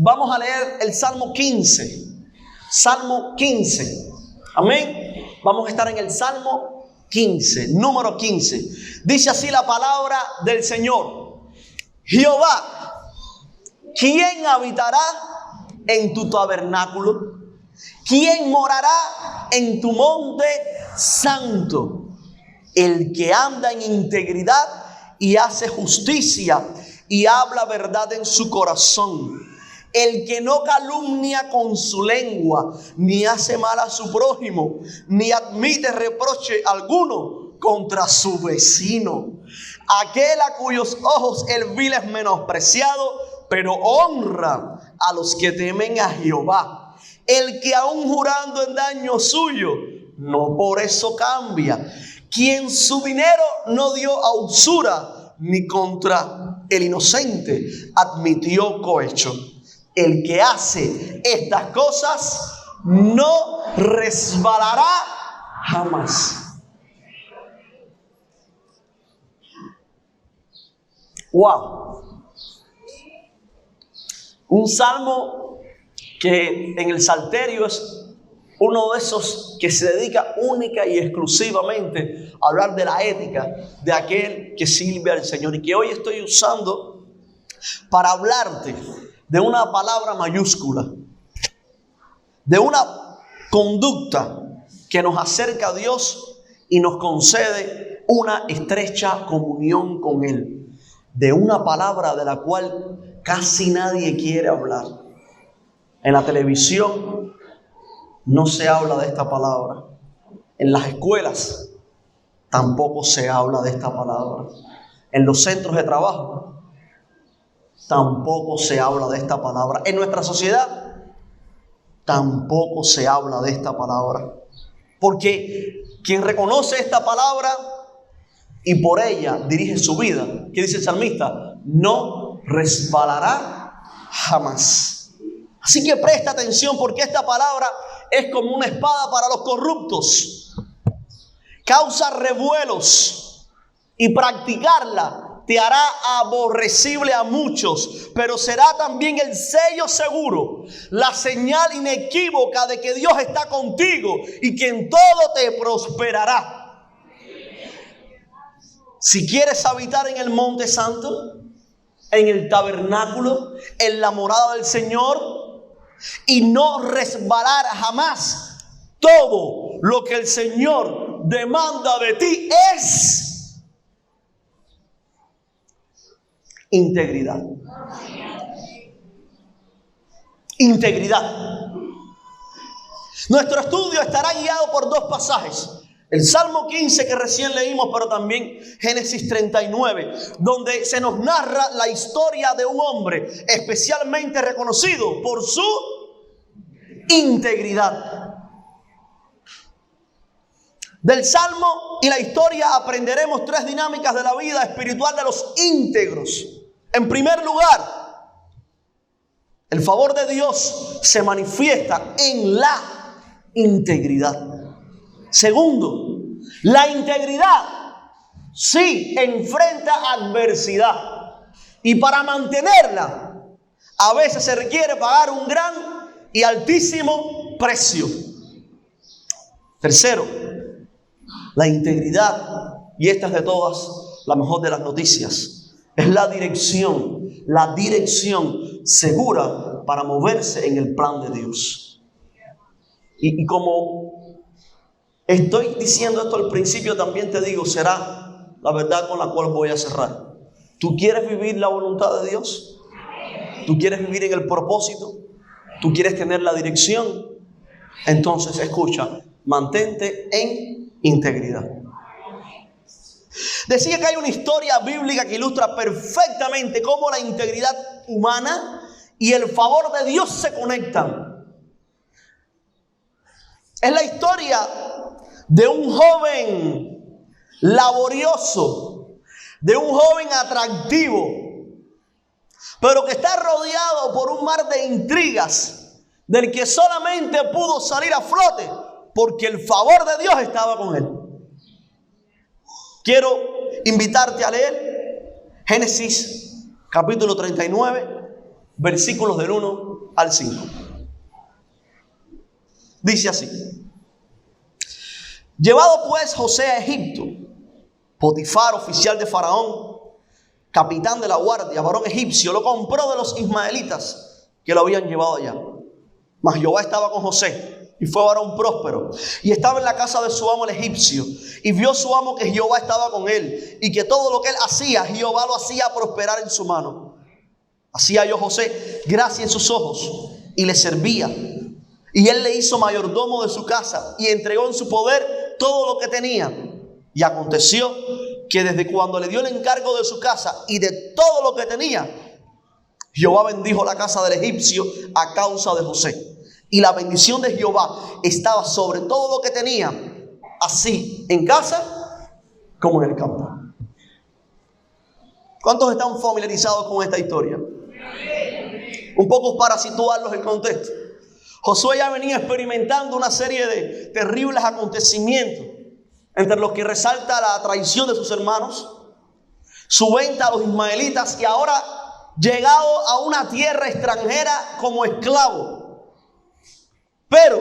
Vamos a leer el Salmo 15. Salmo 15. Amén. Vamos a estar en el Salmo 15, número 15. Dice así la palabra del Señor. Jehová, ¿quién habitará en tu tabernáculo? ¿Quién morará en tu monte santo? El que anda en integridad y hace justicia y habla verdad en su corazón. El que no calumnia con su lengua, ni hace mal a su prójimo, ni admite reproche alguno contra su vecino. Aquel a cuyos ojos el vil es menospreciado, pero honra a los que temen a Jehová. El que aun jurando en daño suyo, no por eso cambia. Quien su dinero no dio a usura, ni contra el inocente admitió cohecho. El que hace estas cosas no resbalará jamás. Wow. Un salmo que en el Salterio es uno de esos que se dedica única y exclusivamente a hablar de la ética de aquel que sirve al Señor, y que hoy estoy usando para hablarte de una palabra mayúscula, de una conducta que nos acerca a Dios y nos concede una estrecha comunión con Él, de una palabra de la cual casi nadie quiere hablar. En la televisión no se habla de esta palabra. En las escuelas tampoco se habla de esta palabra. En los centros de trabajo tampoco se habla de esta palabra. En nuestra sociedad tampoco se habla de esta palabra. Porque quien reconoce esta palabra y por ella dirige su vida, ¿qué dice el salmista? No resbalará jamás. Así que presta atención, porque esta palabra es como una espada para los corruptos. Causa revuelos y practicarla te hará aborrecible a muchos, pero será también el sello seguro, la señal inequívoca de que Dios está contigo y que en todo te prosperará. Si quieres habitar en el monte santo, en el tabernáculo, en la morada del Señor, y no resbalar jamás, todo lo que el Señor demanda de ti es integridad. Integridad. Nuestro estudio estará guiado por dos pasajes. El Salmo 15 que recién leímos, pero también Génesis 39, donde se nos narra la historia de un hombre especialmente reconocido por su integridad. Del Salmo y la historia aprenderemos tres dinámicas de la vida espiritual de los íntegros. En primer lugar, el favor de Dios se manifiesta en la integridad. Segundo, la integridad sí enfrenta adversidad, y para mantenerla a veces se requiere pagar un gran y altísimo precio. Tercero, la integridad, y esta es de todas la mejor de las noticias, es la dirección segura para moverse en el plan de Dios. Y como estoy diciendo esto al principio, también te digo, será la verdad con la cual voy a cerrar. ¿Tú quieres vivir la voluntad de Dios? ¿Tú quieres vivir en el propósito? ¿Tú quieres tener la dirección? Entonces, escucha, mantente en integridad. Decía que hay una historia bíblica que ilustra perfectamente cómo la integridad humana y el favor de Dios se conectan. Es la historia de un joven laborioso, de un joven atractivo, pero que está rodeado por un mar de intrigas, del que solamente pudo salir a flote porque el favor de Dios estaba con él. Quiero invitarte a leer Génesis capítulo 39 versículos del 1 al 5. Dice así: llevado pues José a Egipto, Potifar, oficial de Faraón, capitán de la guardia, varón egipcio, lo compró de los ismaelitas que lo habían llevado allá. Mas Jehová estaba con José, y fue varón próspero, y estaba en la casa de su amo el egipcio. Y vio su amo que Jehová estaba con él, y que todo lo que él hacía, Jehová lo hacía prosperar en su mano. Así halló José gracia en sus ojos, y le servía. Y él le hizo mayordomo de su casa, y entregó en su poder todo lo que tenía. Y aconteció que desde cuando le dio el encargo de su casa y de todo lo que tenía, Jehová bendijo la casa del egipcio a causa de José. Y la bendición de Jehová estaba sobre todo lo que tenía, así en casa como en el campo. ¿Cuántos están familiarizados con esta historia? Un poco para situarlos en contexto. Josué ya venía experimentando una serie de terribles acontecimientos, entre los que resalta la traición de sus hermanos, su venta a los ismaelitas y ahora llegado a una tierra extranjera como esclavo. Pero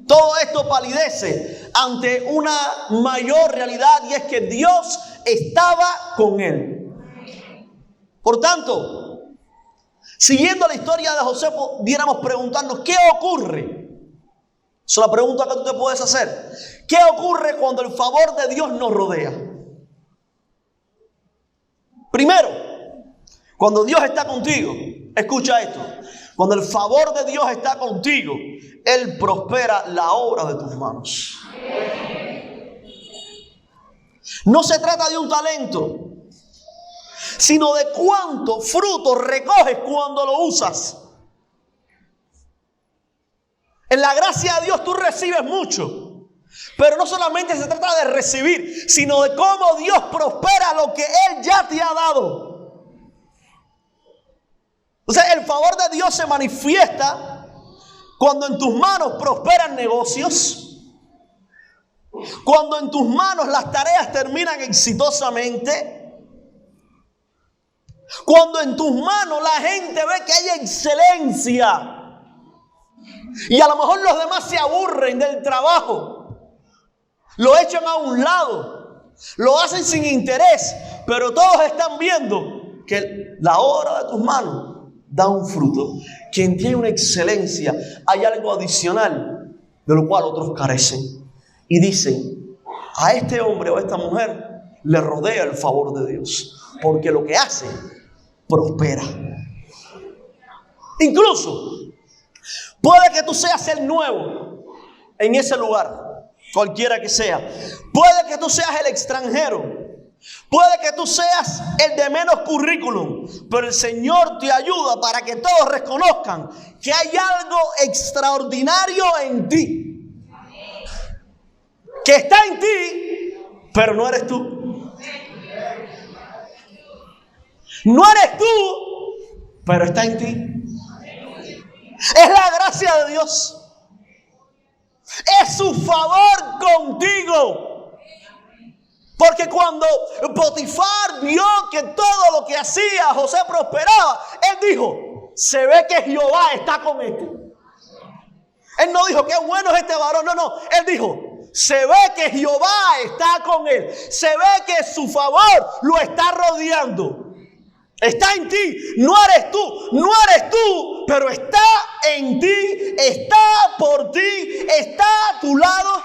todo esto palidece ante una mayor realidad, y es que Dios estaba con él. Por tanto, siguiendo la historia de José, pudiéramos preguntarnos: ¿qué ocurre? Es una pregunta que tú te puedes hacer. ¿Qué ocurre cuando el favor de Dios nos rodea? Primero, cuando Dios está contigo, escucha esto: cuando el favor de Dios está contigo, Él prospera la obra de tus manos. No se trata de un talento, sino de cuánto fruto recoges cuando lo usas. En la gracia de Dios tú recibes mucho, pero no solamente se trata de recibir, sino de cómo Dios prospera lo que Él ya te ha dado. O sea, el favor de Dios se manifiesta cuando en tus manos prosperan negocios, cuando en tus manos las tareas terminan exitosamente, cuando en tus manos la gente ve que hay excelencia. Y a lo mejor los demás se aburren del trabajo, lo echan a un lado, lo hacen sin interés, pero todos están viendo que la obra de tus manos da un fruto, que en ti hay una excelencia, hay algo adicional de lo cual otros carecen. Y dicen: a este hombre o a esta mujer le rodea el favor de Dios, porque lo que hace prospera. Incluso puede que tú seas el nuevo en ese lugar, cualquiera que sea. Puede que tú seas el extranjero. Puede que tú seas el de menos currículum. Pero el Señor te ayuda para que todos reconozcan que hay algo extraordinario en ti. Que está en ti, pero no eres tú. No eres tú, pero está en ti. Es la gracia de Dios. Es su favor contigo. Porque cuando Potifar vio que todo lo que hacía José prosperaba, él dijo: se ve que Jehová está con este. Él no dijo: qué bueno es este varón. No. Él dijo: se ve que Jehová está con él. Se ve que su favor lo está rodeando. Está en ti, no eres tú, pero está en ti, está por ti, está a tu lado.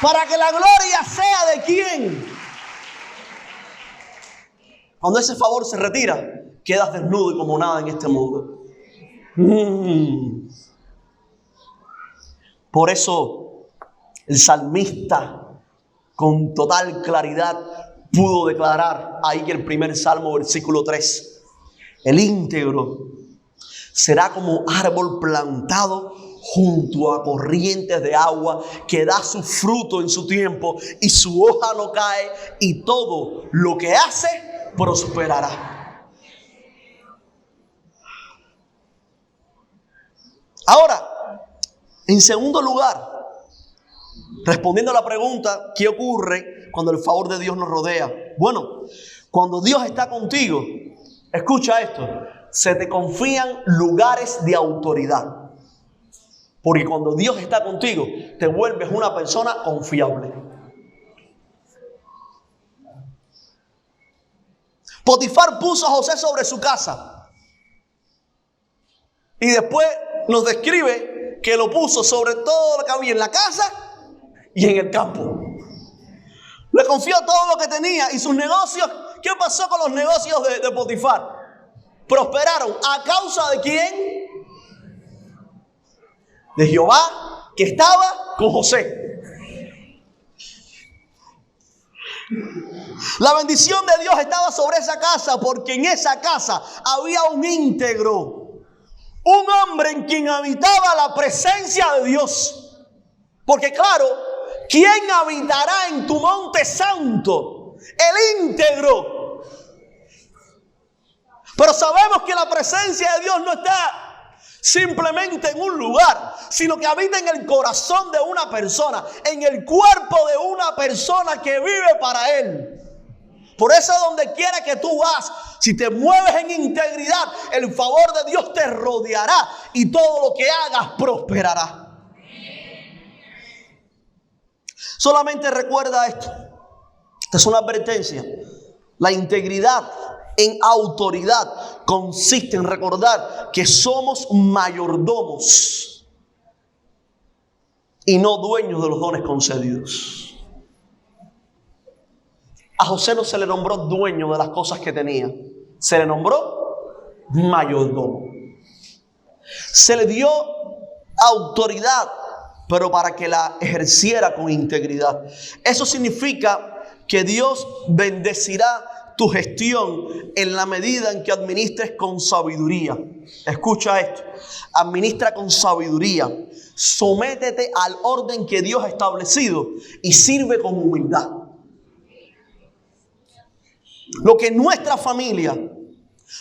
Para que la gloria sea de quién. Cuando ese favor se retira, quedas desnudo y como nada en este mundo. Por eso el salmista, con total claridad, pudo declarar ahí que el primer salmo, versículo 3: el íntegro será como árbol plantado junto a corrientes de agua, que da su fruto en su tiempo y su hoja no cae, y todo lo que hace prosperará. Ahora, en segundo lugar, respondiendo a la pregunta: ¿qué ocurre cuando el favor de Dios nos rodea? Bueno, Cuando Dios está contigo, escucha esto, se te confían lugares de autoridad. Porque cuando Dios está contigo, te vuelves una persona confiable. Potifar puso a José sobre su casa. Y después nos describe que lo puso sobre todo lo que había en la casa y en el campo. Le confió todo lo que tenía y sus negocios. ¿Qué pasó con los negocios de Potifar? Prosperaron. ¿A causa de quién? De Jehová, que estaba con José. La bendición de Dios estaba sobre esa casa porque en esa casa había un íntegro, un hombre en quien habitaba la presencia de Dios. Porque claro, ¿quién habitará en tu monte santo? El íntegro. Pero sabemos que la presencia de Dios no está simplemente en un lugar, sino que habita en el corazón de una persona, en el cuerpo de una persona que vive para Él. Por eso donde quiera que tú vas, si te mueves en integridad, el favor de Dios te rodeará y todo lo que hagas prosperará. Solamente recuerda esto. Esta es una advertencia. La integridad en autoridad consiste en recordar que somos mayordomos y no dueños de los dones concedidos. A José no se le nombró dueño de las cosas que tenía, se le nombró mayordomo. Se le dio autoridad, pero para que la ejerciera con integridad. Eso significa que Dios bendecirá tu gestión en la medida en que administres con sabiduría. Escucha esto, administra con sabiduría, sométete al orden que Dios ha establecido y sirve con humildad. Lo que nuestra familia,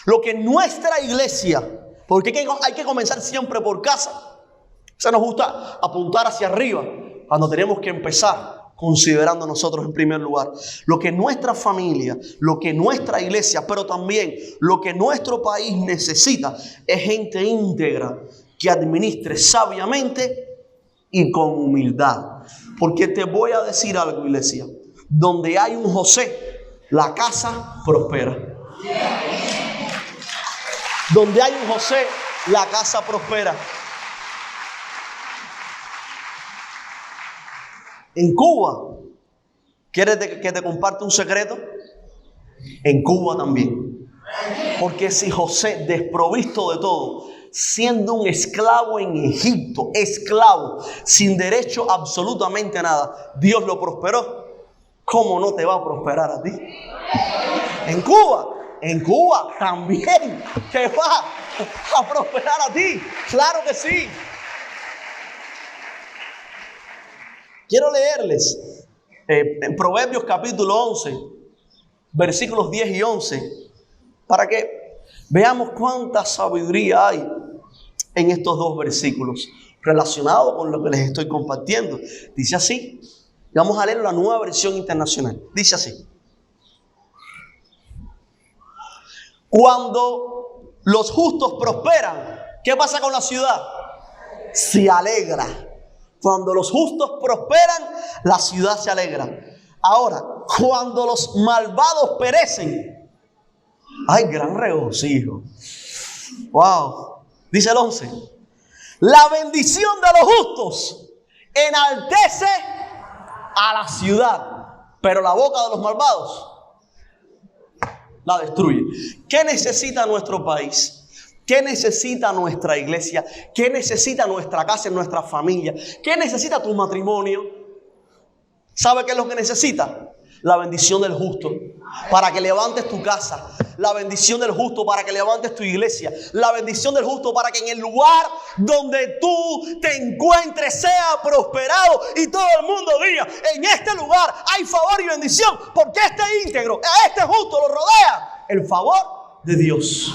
lo que nuestra iglesia, porque hay que comenzar siempre por casa. Se nos gusta apuntar hacia arriba cuando tenemos que empezar considerando nosotros en primer lugar. Lo que nuestra familia, lo que nuestra iglesia, pero también lo que nuestro país necesita es gente íntegra que administre sabiamente y con humildad. Porque te voy a decir algo, iglesia. Donde hay un José, la casa prospera. Donde hay un José, la casa prospera. En Cuba, ¿quieres que te comparte un secreto? En Cuba también. Porque si José, desprovisto de todo, siendo un esclavo en Egipto, esclavo, sin derecho absolutamente a nada, Dios lo prosperó, ¿cómo no te va a prosperar a ti? En Cuba también te va a prosperar a ti. Claro que sí. Quiero leerles en Proverbios capítulo 11, versículos 10 y 11, para que veamos cuánta sabiduría hay en estos dos versículos relacionados con lo que les estoy compartiendo. Dice así, vamos a leer la Nueva Versión Internacional. Dice así: cuando los justos prosperan, ¿qué pasa con la ciudad? Se alegra. Cuando los justos prosperan, la ciudad se alegra. Ahora, cuando los malvados perecen, hay gran regocijo. Wow. Dice el 11. La bendición de los justos enaltece a la ciudad, pero la boca de los malvados la destruye. ¿Qué necesita nuestro país? ¿Qué necesita nuestra iglesia? ¿Qué necesita nuestra casa, nuestra familia? ¿Qué necesita tu matrimonio? ¿Sabe qué es lo que necesita? La bendición del justo para que levantes tu casa. La bendición del justo para que levantes tu iglesia. La bendición del justo para que en el lugar donde tú te encuentres sea prosperado y todo el mundo diga: en este lugar hay favor y bendición, porque este íntegro, a este justo lo rodea el favor de Dios.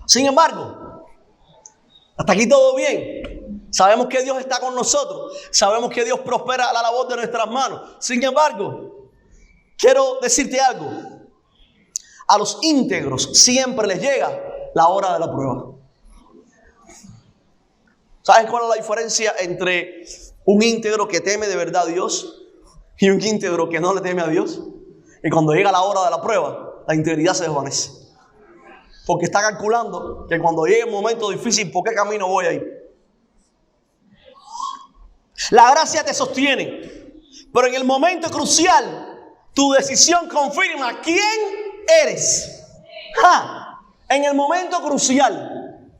Sin embargo, Hasta aquí todo bien. Sabemos que Dios está con nosotros. Sabemos que Dios prospera la labor de nuestras manos. Sin embargo, quiero decirte algo. A los íntegros siempre les llega la hora de la prueba. ¿Sabes cuál es la diferencia entre un íntegro que teme de verdad a Dios y un íntegro que no le teme a Dios? Y cuando llega la hora de la prueba, la integridad se desvanece. Porque está calculando que cuando llegue el momento difícil, ¿por qué camino voy a ir? La gracia te sostiene, pero en el momento crucial, tu decisión confirma quién eres. En el momento crucial,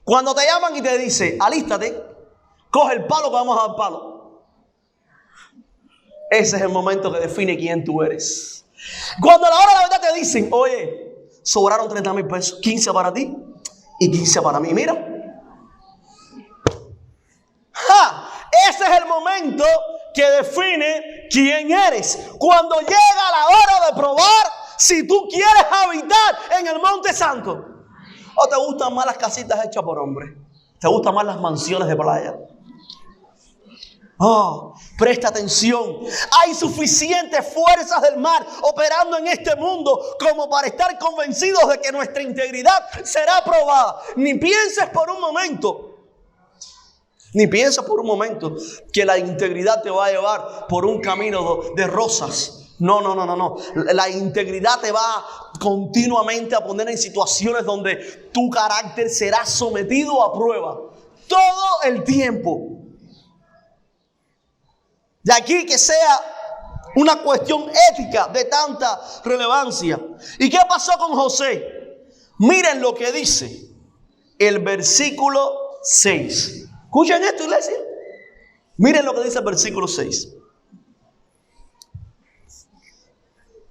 cuando te llaman y te dicen, alístate, coge el palo que vamos a dar palo. Ese es el momento que define quién tú eres. Cuando a la hora de la verdad te dicen, oye, sobraron 30,000 pesos, 15 para ti y 15 para mí. Mira. Ese es el momento que define quién eres. Cuando llega la hora de probar si tú quieres habitar en el Monte Santo. ¿O te gustan más las casitas hechas por hombres? ¿Te gustan más las mansiones de playa? Presta atención. Hay suficientes fuerzas del mar operando en este mundo como para estar convencidos de que nuestra integridad será probada. Ni pienses por un momento que la integridad te va a llevar por un camino de rosas. No. La integridad te va continuamente a poner en situaciones donde tu carácter será sometido a prueba. Todo el tiempo. De aquí que sea una cuestión ética de tanta relevancia. ¿Y qué pasó con José? Miren lo que dice el versículo 6. ¿Escuchan esto, iglesia? Miren lo que dice el versículo 6.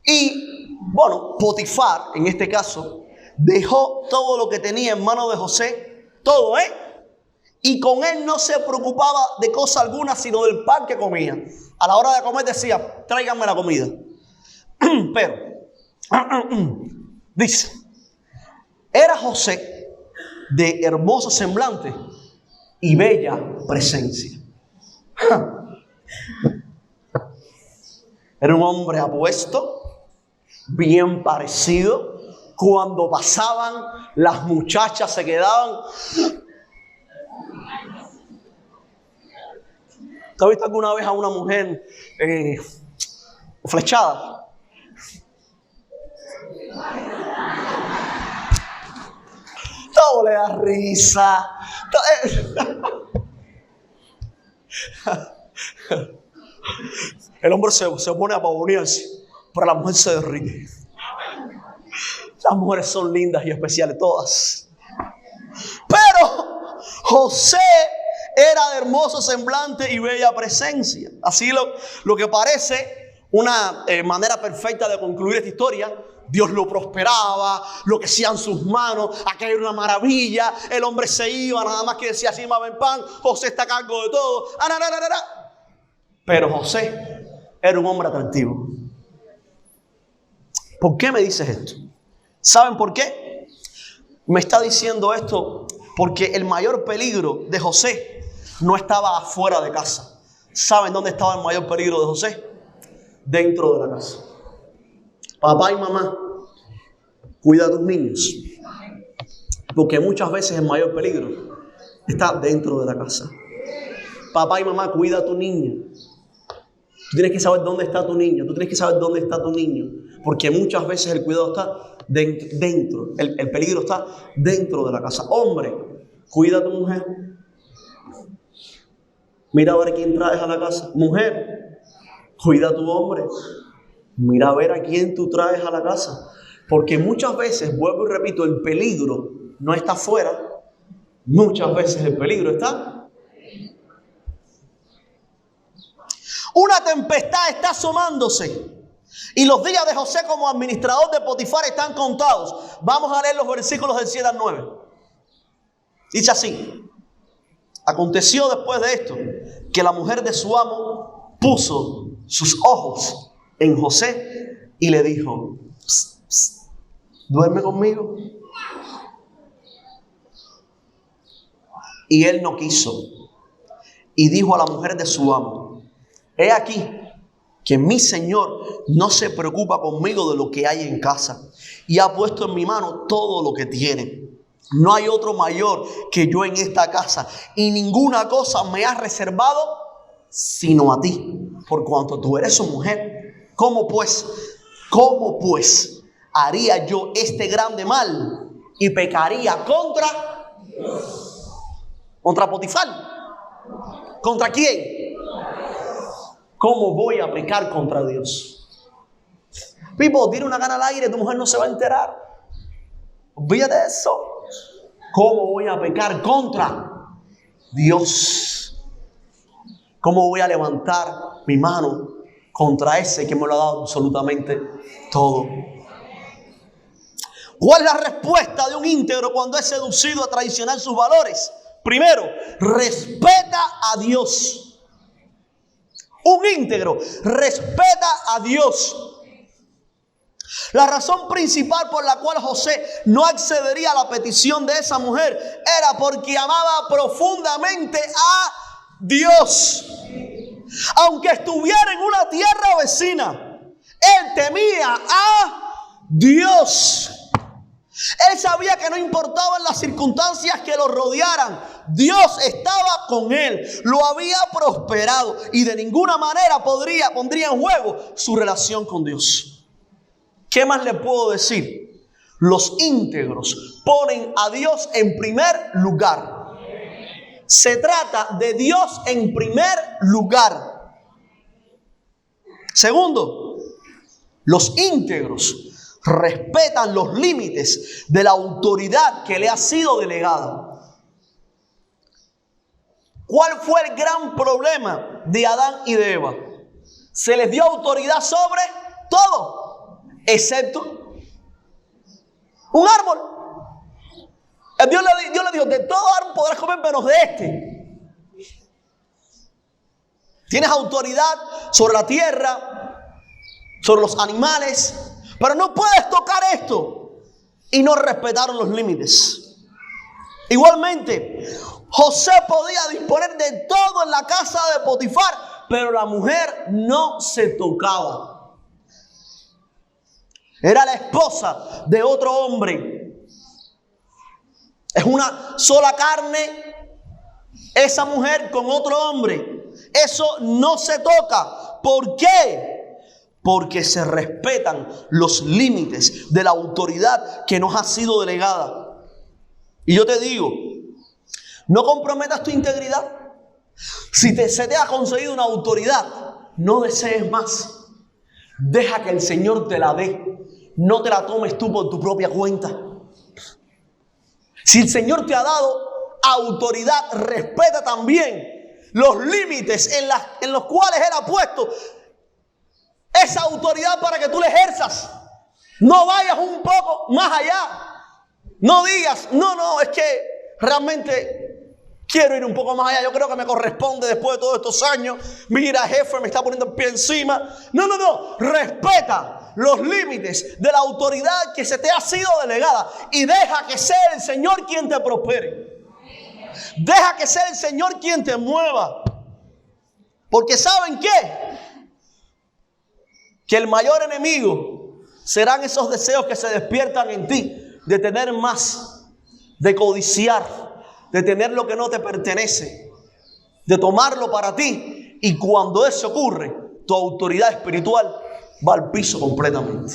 Y, bueno, Potifar, en este caso, dejó todo lo que tenía en manos de José, todo, y con él no se preocupaba de cosa alguna, sino del pan que comía. A la hora de comer decía, tráiganme la comida. Pero, dice, era José de hermoso semblante y bella presencia. Era un hombre apuesto, bien parecido. Cuando pasaban, las muchachas se quedaban. ¿Te has visto alguna vez a una mujer flechada? Todo le da risa. El hombre se pone a pavonearse, pero la mujer se derrite. Las mujeres son lindas y especiales todas. Pero José era de hermoso semblante y bella presencia. Así lo que parece una manera perfecta de concluir esta historia. Dios lo prosperaba, lo que hacían sus manos, aquello era una maravilla. El hombre se iba, nada más que decía, así me ven pan, José está a cargo de todo. Pero José era un hombre atractivo. ¿Por qué me dices esto? ¿Saben por qué? Me está diciendo esto porque el mayor peligro de José no estaba afuera de casa. ¿Saben dónde estaba el mayor peligro de José? Dentro de la casa. Papá y mamá, cuida a tus niños. Porque muchas veces el mayor peligro está dentro de la casa. Papá y mamá, cuida a tu niño. Tú tienes que saber dónde está tu niño. Tú tienes que saber dónde está tu niño. Porque muchas veces el cuidado está dentro. El peligro está dentro de la casa. Hombre, cuida a tu mujer. Mira a ver quién traes a la casa. Mujer, cuida a tu hombre. Mira a ver a quién tú traes a la casa. Porque muchas veces, vuelvo y repito, el peligro no está afuera. Muchas veces el peligro está. Una tempestad está asomándose. Y los días de José como administrador de Potifar están contados. Vamos a leer los versículos del 7 al 9. Dice así. Aconteció después de esto que la mujer de su amo puso sus ojos en José y le dijo, psst, psst, duerme conmigo. Y él no quiso. Y dijo a la mujer de su amo: he aquí que mi señor no se preocupa conmigo de lo que hay en casa, y ha puesto en mi mano todo lo que tiene. No hay otro mayor que yo en esta casa, y ninguna cosa me ha reservado sino a ti, por cuanto tú eres su mujer. ¿Cómo pues haría yo este grande mal y pecaría contra Potifar? ¿Contra quién? ¿Cómo voy a pecar contra Dios? Pipo, tira una gana al aire, tu mujer no se va a enterar. Olvídate de eso. ¿Cómo voy a pecar contra Dios? ¿Cómo voy a levantar mi mano contra ese que me lo ha dado absolutamente todo? ¿Cuál es la respuesta de un íntegro cuando es seducido a traicionar sus valores? Primero, respeta a Dios. Un íntegro respeta a Dios. La razón principal por la cual José no accedería a la petición de esa mujer era porque amaba profundamente a Dios. Aunque estuviera en una tierra vecina, él temía a Dios. Él sabía que no importaban las circunstancias que lo rodearan, Dios estaba con él, lo había prosperado y de ninguna manera pondría en juego su relación con Dios. ¿Qué más le puedo decir? Los íntegros ponen a Dios en primer lugar. Se trata de Dios en primer lugar. Segundo, los íntegros respetan los límites de la autoridad que le ha sido delegada. ¿Cuál fue el gran problema de Adán y de Eva? Se les dio autoridad sobre todo, excepto un árbol. Dios le dijo: de todo árbol podrás comer menos de este. Tienes autoridad sobre la tierra, sobre los animales, pero no puedes tocar esto. Y no respetaron los límites. Igualmente, José podía disponer de todo en la casa de Potifar, pero la mujer no se tocaba. Era la esposa de otro hombre. Es una sola carne esa mujer con otro hombre. Eso no se toca. ¿Por qué? Porque se respetan los límites de la autoridad que nos ha sido delegada. Y yo te digo, no comprometas tu integridad. Si se te ha concedido una autoridad, no desees más. Deja que el Señor te la dé. No te la tomes tú por tu propia cuenta. Si el Señor te ha dado autoridad, respeta también los límites en los cuales Él ha puesto esa autoridad para que tú la ejerzas. No vayas un poco más allá. No digas: no, es que realmente quiero ir un poco más allá. Yo creo que me corresponde después de todos estos años. Mira, jefe, me está poniendo el pie encima. No. Respeta los límites de la autoridad que se te ha sido delegada. Y deja que sea el Señor quien te prospere. Deja que sea el Señor quien te mueva. Porque ¿saben qué? Que el mayor enemigo serán esos deseos que se despiertan en ti. De tener más, de codiciar, de tener lo que no te pertenece, de tomarlo para ti. Y cuando eso ocurre, tu autoridad espiritual va al piso completamente.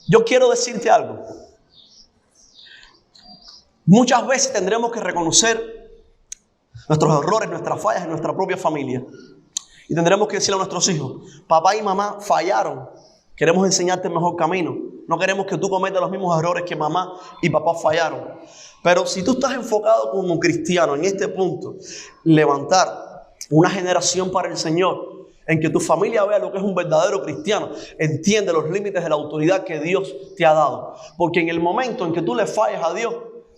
Yo quiero decirte algo. Muchas veces tendremos que reconocer nuestros errores, nuestras fallas en nuestra propia familia. Y tendremos que decirle a nuestros hijos: papá y mamá fallaron. Queremos enseñarte el mejor camino. No queremos que tú cometas los mismos errores que mamá y papá fallaron. Pero si tú estás enfocado como cristiano en este punto, levantar una generación para el Señor, en que tu familia vea lo que es un verdadero cristiano, entiende los límites de la autoridad que Dios te ha dado. Porque en el momento en que tú le falles a Dios,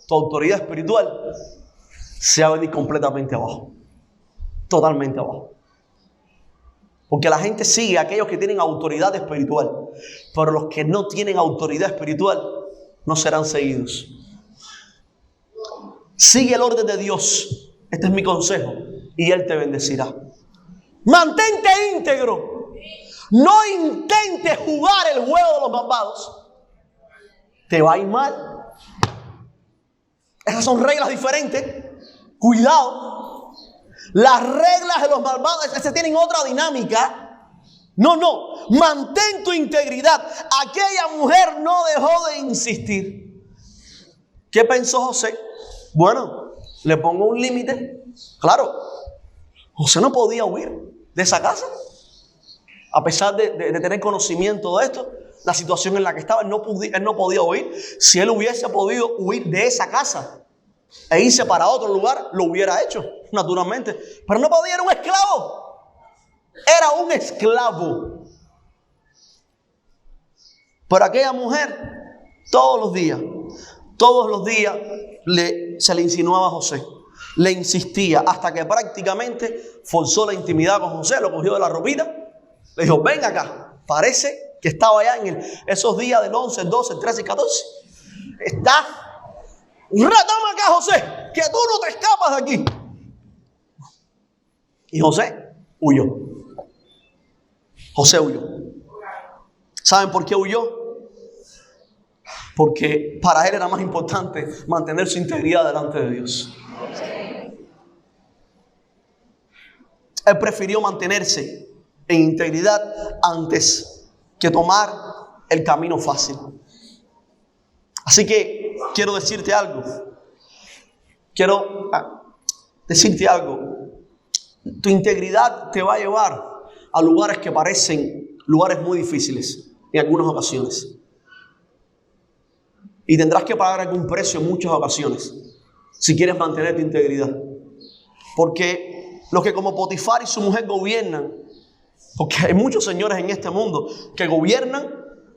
tu autoridad espiritual se va a venir completamente abajo. Totalmente abajo. Porque la gente sigue a aquellos que tienen autoridad espiritual. Pero los que no tienen autoridad espiritual no serán seguidos. Sigue el orden de Dios. Este es mi consejo. Y Él te bendecirá. Mantente íntegro. No intentes jugar el juego de los malvados. Te va a ir mal. Esas son reglas diferentes. Cuidado. Las reglas de los malvados tienen otra dinámica. No. Mantén tu integridad. Aquella mujer no dejó de insistir. ¿Qué pensó José? Bueno, le pongo un límite. Claro, José no podía huir de esa casa. A pesar de tener conocimiento de esto, la situación en la que estaba, él no podía huir. Si él hubiese podido huir de esa casa e irse para otro lugar, lo hubiera hecho, naturalmente. Pero no podía, era un esclavo. Era un esclavo. Pero aquella mujer, todos los días, se le insinuaba a José. Le insistía hasta que prácticamente forzó la intimidad con José, lo cogió de la ropita. Le dijo, ven acá. Parece que estaba allá en esos días del 11, el 12, el 13 y 14. Retoma acá, José, que tú no te escapas de aquí. Y José huyó. ¿Saben por qué huyó? Porque para él era más importante mantener su integridad delante de Dios. Él prefirió mantenerse en integridad antes que tomar el camino fácil. Así que quiero decirte algo. Tu integridad te va a llevar a lugares que parecen lugares muy difíciles en algunas ocasiones. Y tendrás que pagar algún precio en muchas ocasiones si quieres mantener tu integridad. Porque los que como Potifar y su mujer gobiernan, porque hay muchos señores en este mundo que gobiernan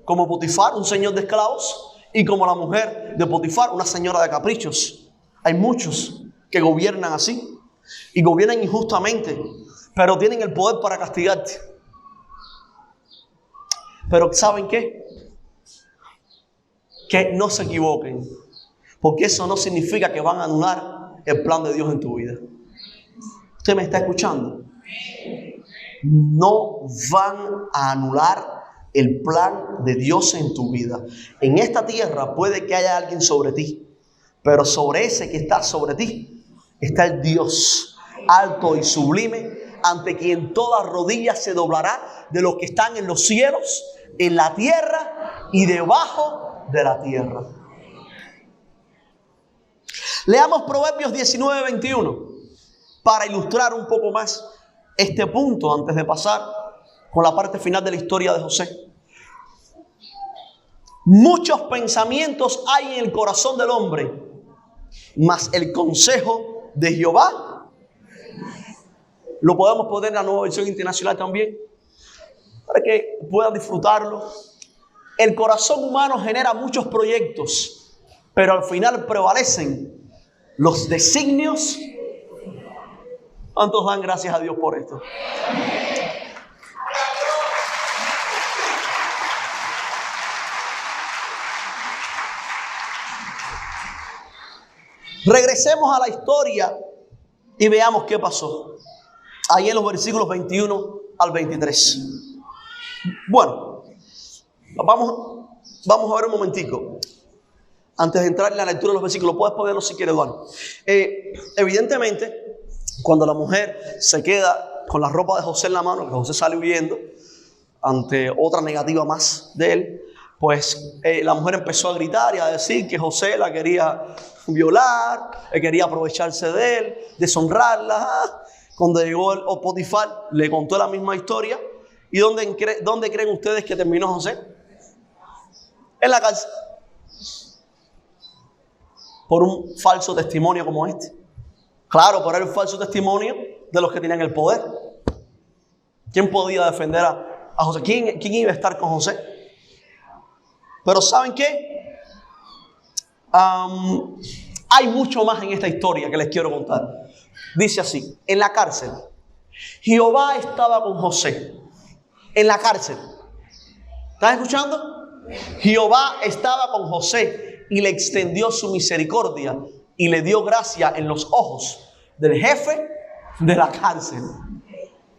como Potifar, un señor de esclavos, y como la mujer de Potifar, una señora de caprichos. Hay muchos que gobiernan así y gobiernan injustamente, pero tienen el poder para castigarte. Pero ¿saben qué? Que no se equivoquen, porque eso no significa que van a anular el plan de Dios en tu vida. ¿Usted me está escuchando? No van a anular el plan de Dios en tu vida. En esta tierra puede que haya alguien sobre ti, pero sobre ese que está sobre ti está el Dios alto y sublime, ante quien toda rodilla se doblará, de los que están en los cielos, en la tierra y debajo de la tierra. Leamos Proverbios 19:21 para ilustrar un poco más este punto antes de pasar con la parte final de la historia de José. Muchos pensamientos hay en el corazón del hombre, mas el consejo de Jehová, lo podemos poner en la Nueva Versión Internacional también, para que puedan disfrutarlo. El corazón humano genera muchos proyectos, pero al final prevalecen los designios. ¿Cuántos dan gracias a Dios por esto? Regresemos a la historia y veamos qué pasó. Ahí en los versículos 21 al 23. Bueno, vamos a ver un momentico. Antes de entrar en la lectura de los versículos, puedes ponerlo si quieres, Eduardo. Evidentemente, cuando la mujer se queda con la ropa de José en la mano, que José sale huyendo ante otra negativa más de él, pues la mujer empezó a gritar y a decir que José la quería violar, quería aprovecharse de él, deshonrarla. Cuando llegó el Potifar, le contó la misma historia. ¿Y dónde creen ustedes que terminó José? En la cárcel. Por un falso testimonio como este. Claro, por el falso testimonio de los que tenían el poder. ¿Quién podía defender a José? ¿Quién iba a estar con José? Pero ¿saben qué? Hay mucho más en esta historia que les quiero contar. Dice así: en la cárcel, Jehová estaba con José en la cárcel. ¿Estás escuchando? Jehová estaba con José y le extendió su misericordia y le dio gracia en los ojos del jefe de la cárcel.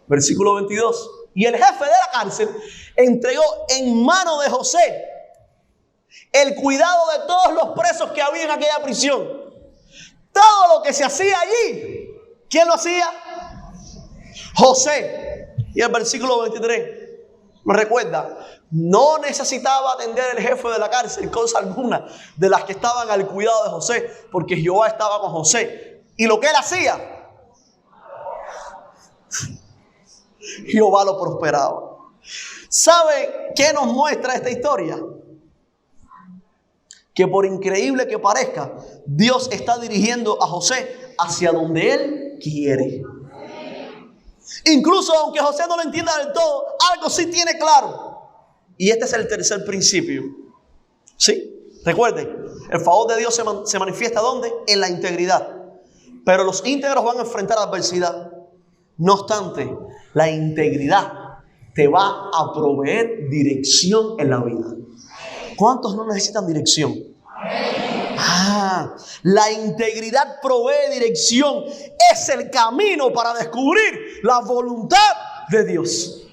Versículo 22. Y el jefe de la cárcel entregó en mano de José el cuidado de todos los presos que había en aquella prisión. Todo lo que se hacía allí, ¿quién lo hacía? José. Y el versículo 23 me recuerda, no necesitaba atender el jefe de la cárcel cosa alguna de las que estaban al cuidado de José, porque Jehová estaba con José. Y lo que él hacía, Jehová lo prosperaba. ¿Sabe qué nos muestra esta historia? Que por increíble que parezca, Dios está dirigiendo a José hacia donde Él quiere. Incluso aunque José no lo entienda del todo, algo sí tiene claro. Y este es el tercer principio. ¿Sí? Recuerden, el favor de Dios se manifiesta ¿dónde? En la integridad. Pero los íntegros van a enfrentar adversidad. No obstante, la integridad te va a proveer dirección en la vida. ¿Cuántos no necesitan dirección? La integridad provee dirección. Es el camino para descubrir la voluntad de Dios.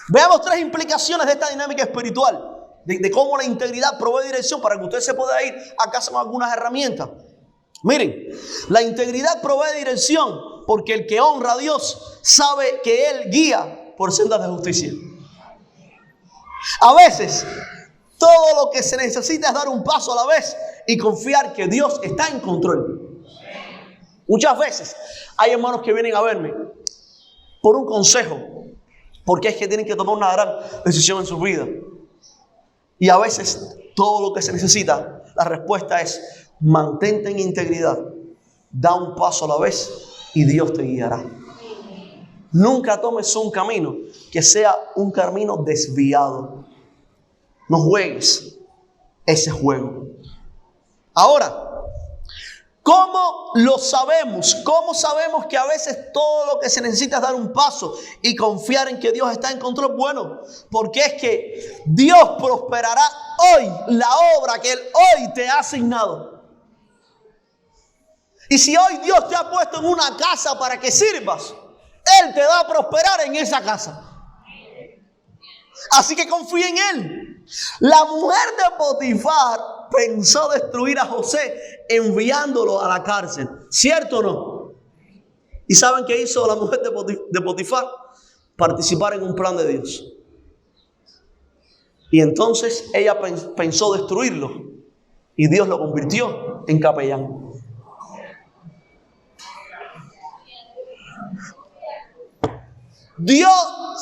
Veamos 3 implicaciones de esta dinámica espiritual, de cómo la integridad provee dirección, para que usted se pueda ir a casa con algunas herramientas. Miren, la integridad provee dirección porque el que honra a Dios sabe que Él guía por sendas de justicia. A veces, todo lo que se necesita es dar un paso a la vez y confiar que Dios está en control. Muchas veces hay hermanos que vienen a verme por un consejo, porque es que tienen que tomar una gran decisión en su vida. Y a veces todo lo que se necesita, la respuesta es: mantente en integridad, da un paso a la vez y Dios te guiará. Nunca tomes un camino que sea un camino desviado. No juegues ese juego. Ahora, ¿cómo lo sabemos? ¿Cómo sabemos que a veces todo lo que se necesita es dar un paso y confiar en que Dios está en control? Bueno, porque es que Dios prosperará hoy la obra que Él hoy te ha asignado. Y si hoy Dios te ha puesto en una casa para que sirvas, Él te va a prosperar en esa casa. Así que confía en Él. La mujer de Potifar pensó destruir a José enviándolo a la cárcel. ¿Cierto o no? ¿Y saben qué hizo la mujer de Potifar? Participar en un plan de Dios. Y entonces ella pensó destruirlo. Y Dios lo convirtió en capellán. Dios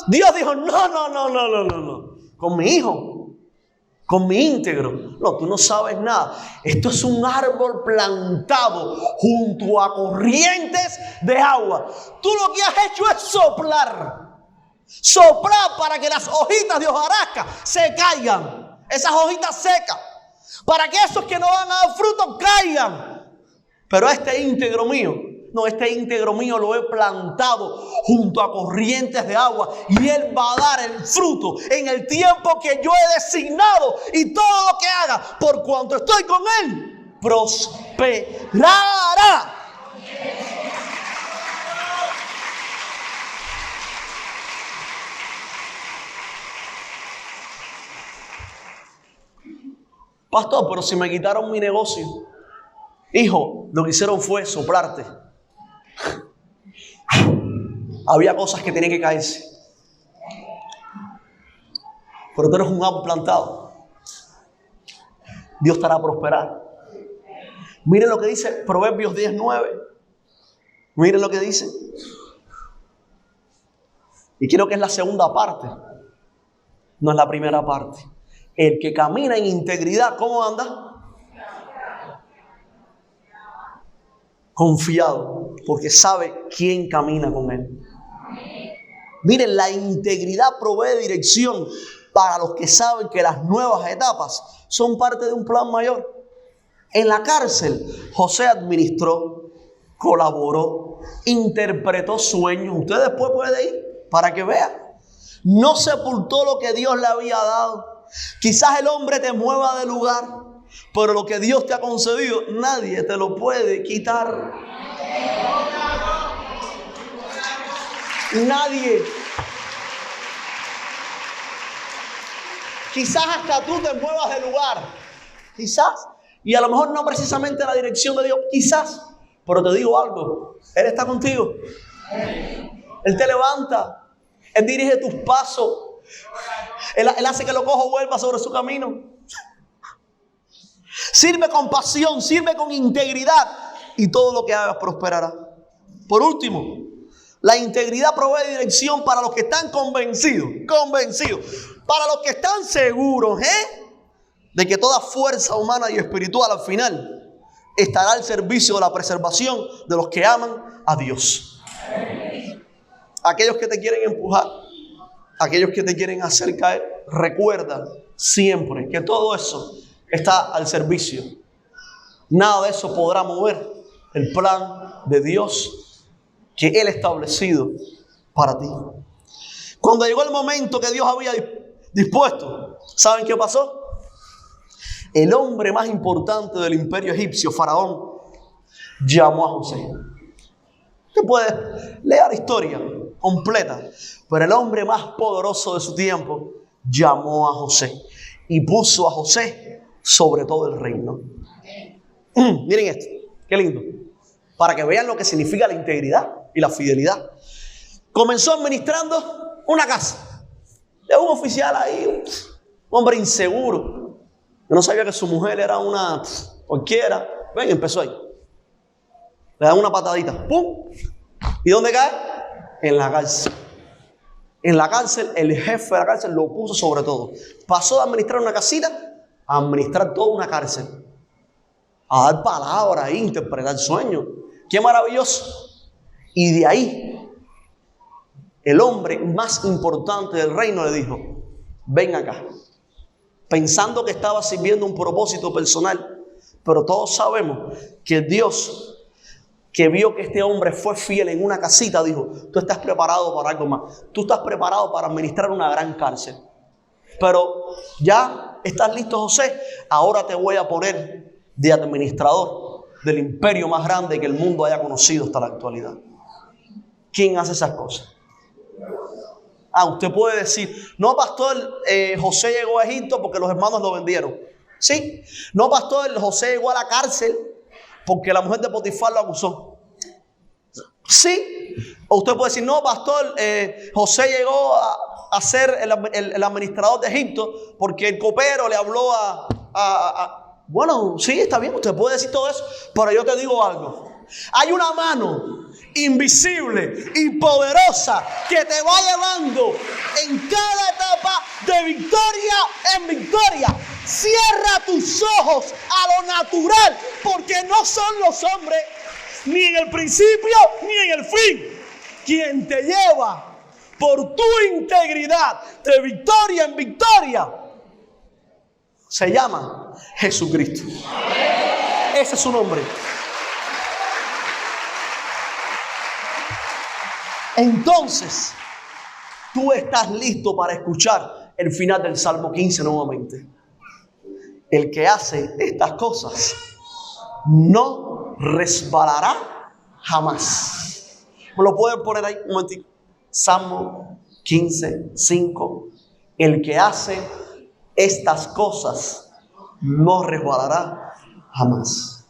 dijo: no. Con mi hijo, con mi íntegro. No, tú no sabes nada. Esto es un árbol plantado junto a corrientes de agua. Tú lo que has hecho es soplar. Soplar para que las hojitas de hojarasca se caigan. Esas hojitas secas. Para que esos que no van a dar fruto caigan. Pero este íntegro mío lo he plantado junto a corrientes de agua y él va a dar el fruto en el tiempo que yo he designado, y todo lo que haga, por cuanto estoy con él, prosperará. Pastor, pero si me quitaron mi negocio. Hijo, lo que hicieron fue soplarte. Había cosas que tenían que caerse. Pero tú eres un árbol plantado. Dios te hará prosperar. Miren lo que dice Proverbios 10:9. Miren lo que dice. Y quiero que es la segunda parte. No es la primera parte. El que camina en integridad, ¿cómo anda? Confiado, porque sabe quién camina con él. Miren, la integridad provee dirección para los que saben que las nuevas etapas son parte de un plan mayor. En la cárcel, José administró, colaboró, interpretó sueños. Usted después puede ir para que vea. No sepultó lo que Dios le había dado. Quizás el hombre te mueva de lugar, pero lo que Dios te ha concedido, nadie te lo puede quitar. Nadie. Quizás hasta tú te muevas de lugar. Quizás. Y a lo mejor no precisamente en la dirección de Dios. Quizás. Pero te digo algo. Él está contigo. Él te levanta. Él dirige tus pasos. Él hace que lo cojo vuelva sobre su camino. Sirve con pasión, sirve con integridad y todo lo que hagas prosperará. Por último, la integridad provee dirección para los que están convencidos, para los que están seguros, de que toda fuerza humana y espiritual al final estará al servicio de la preservación de los que aman a Dios. Aquellos que te quieren empujar, aquellos que te quieren hacer caer, recuerda siempre que todo eso está al servicio. Nada de eso podrá mover el plan de Dios que Él ha establecido para ti. Cuando llegó el momento que Dios había dispuesto, ¿saben qué pasó? El hombre más importante del imperio egipcio, Faraón, llamó a José. Usted puede leer la historia completa, pero el hombre más poderoso de su tiempo llamó a José y puso a José sobre todo el reino. Miren esto, qué lindo, para que vean lo que significa la integridad y la fidelidad. Comenzó administrando una casa de un oficial ahí, un hombre inseguro, que no sabía que su mujer era una cualquiera. Ven, empezó ahí. Le dan una patadita, ¡pum! ¿Y dónde cae? En la cárcel. En la cárcel, el jefe de la cárcel lo puso sobre todo. Pasó de administrar una casita a administrar toda una cárcel. A dar palabras, a interpretar sueños. ¡Qué maravilloso! Y de ahí, el hombre más importante del reino le dijo: ven acá. Pensando que estaba sirviendo un propósito personal. Pero todos sabemos que Dios, que vio que este hombre fue fiel en una casita, dijo: tú estás preparado para algo más. Tú estás preparado para administrar una gran cárcel. Pero ya estás listo, José. Ahora te voy a poner de administrador del imperio más grande que el mundo haya conocido hasta la actualidad. ¿Quién hace esas cosas? Usted puede decir: no, pastor, José llegó a Egipto porque los hermanos lo vendieron. Sí. No, pastor, José llegó a la cárcel porque la mujer de Potifar lo acusó. Sí. O usted puede decir: no, pastor, José llegó a ser el administrador de Egipto porque el copero le habló Bueno, sí, está bien, usted puede decir todo eso, pero yo te digo algo. Hay una mano invisible y poderosa que te va llevando en cada etapa de victoria en victoria. Cierra tus ojos a lo natural, porque no son los hombres, ni en el principio ni en el fin, quien te lleva por tu integridad de victoria en victoria. Se llama Jesucristo. Ese es su nombre. Entonces, tú estás listo para escuchar el final del Salmo 15 nuevamente. El que hace estas cosas no resbalará jamás. ¿Me lo pueden poner ahí un momentito? Salmo 15, 5. El que hace estas cosas no resbalará jamás.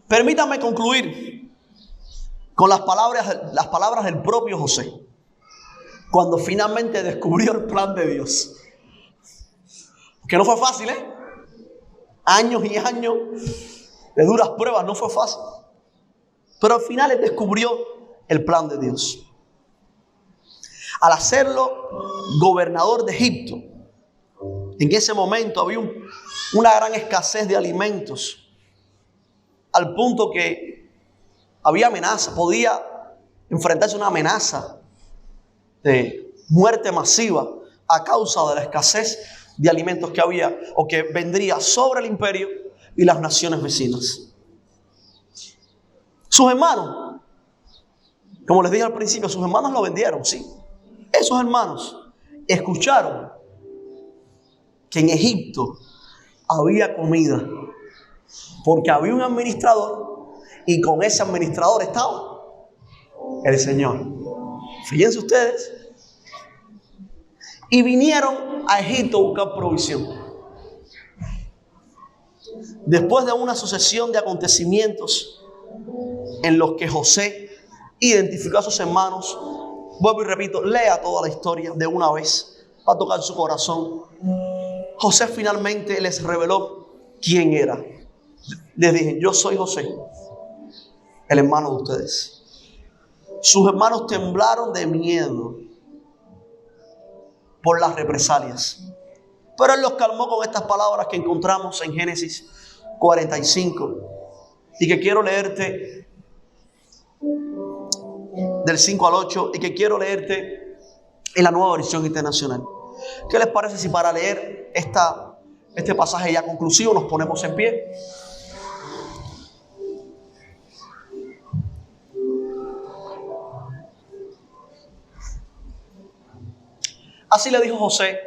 Permítame concluir con las palabras del propio José, cuando finalmente descubrió el plan de Dios. Que no fue fácil, años y años de duras pruebas, no fue fácil. Pero al final él descubrió el plan de Dios. Al hacerlo gobernador de Egipto, en ese momento había una gran escasez de alimentos, al punto que había amenaza, podía enfrentarse a una amenaza de muerte masiva a causa de la escasez de alimentos que había o que vendría sobre el imperio y las naciones vecinas. Sus hermanos Como les dije al principio, sus hermanos lo vendieron, sí. Esos hermanos escucharon que en Egipto había comida, porque había un administrador y con ese administrador estaba el Señor. Fíjense ustedes. Y vinieron a Egipto a buscar provisión. Después de una sucesión de acontecimientos en los que José identificó a sus hermanos, vuelvo y repito, lea toda la historia de una vez, va a tocar su corazón. José finalmente les reveló quién era. Les dije, yo soy José, el hermano de ustedes. Sus hermanos temblaron de miedo por las represalias, pero él los calmó con estas palabras que encontramos en Génesis 45 y que quiero leerte del 5 al 8 y que quiero leerte en la Nueva Versión Internacional. ¿Qué les parece si para leer este pasaje ya conclusivo nos ponemos en pie? Así le dijo José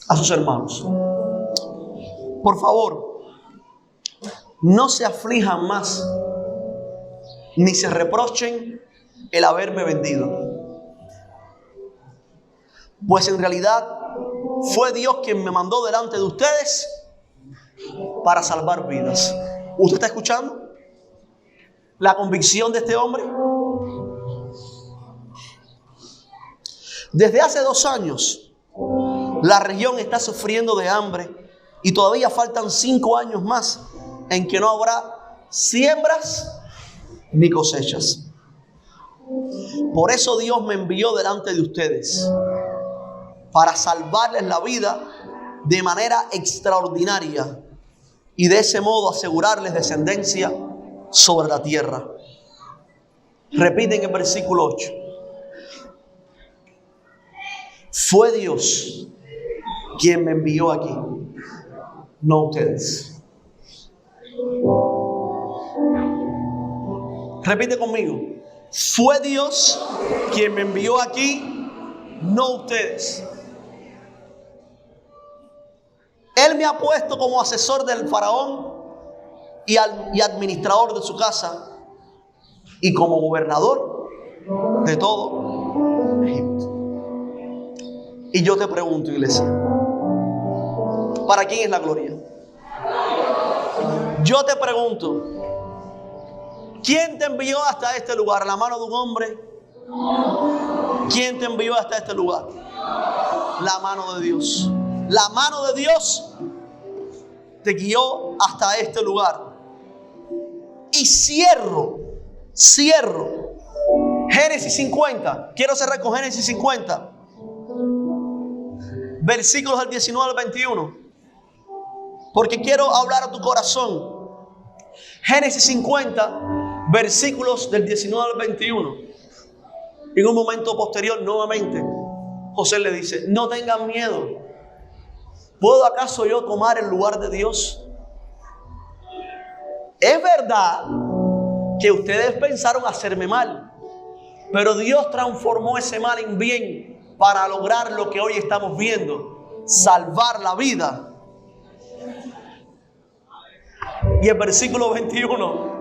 a sus hermanos: por favor, no se aflijan más, ni se reprochen el haberme vendido. Pues en realidad fue Dios quien me mandó delante de ustedes para salvar vidas. ¿Usted está escuchando la convicción de este hombre? Desde hace 2 años, la región está sufriendo de hambre y todavía faltan 5 años más en que no habrá siembras ni cosechas. Por eso Dios me envió delante de ustedes para salvarles la vida de manera extraordinaria y de ese modo asegurarles descendencia sobre la tierra. Repiten el versículo 8. Fue Dios quien me envió aquí, no ustedes. Repite conmigo. Fue Dios quien me envió aquí, no ustedes. Él me ha puesto como asesor del faraón y administrador de su casa y como gobernador de todo Egipto. Y yo te pregunto, iglesia, ¿para quién es la gloria? Yo te pregunto, ¿quién te envió hasta este lugar? ¿La mano de un hombre? ¿Quién te envió hasta este lugar? La mano de Dios. La mano de Dios te guió hasta este lugar. Y cierro Génesis 50. Quiero cerrar con Génesis 50. Versículos del 19 al 21. Porque quiero hablar a tu corazón. Génesis 50, versículos del 19 al 21. En un momento posterior, nuevamente, José le dice: no tengan miedo. ¿Puedo acaso yo tomar el lugar de Dios? Es verdad que ustedes pensaron hacerme mal, pero Dios transformó ese mal en bien para lograr lo que hoy estamos viendo: salvar la vida. Y el versículo 21.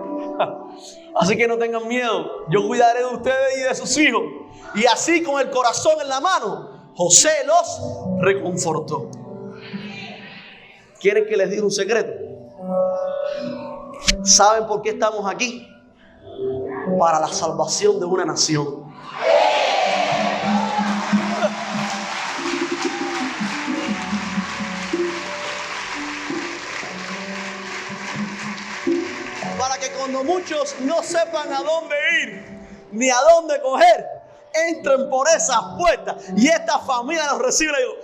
Así que no tengan miedo, yo cuidaré de ustedes y de sus hijos. Y así, con el corazón en la mano, José los reconfortó. ¿Quieren que les diga un secreto? ¿Saben por qué estamos aquí? Para la salvación de una nación. Para que cuando muchos no sepan a dónde ir ni a dónde coger, entren por esas puertas y esta familia los recibe. Y digo: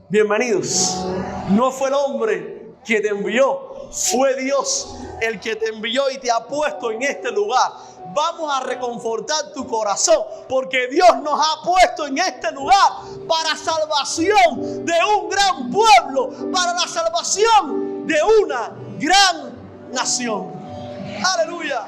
bienvenidos. No fue el hombre que te envió, fue Dios el que te envió y te ha puesto en este lugar. Vamos a reconfortar tu corazón, porque Dios nos ha puesto en este lugar para salvación de un gran pueblo, para la salvación de una gran nación. Aleluya.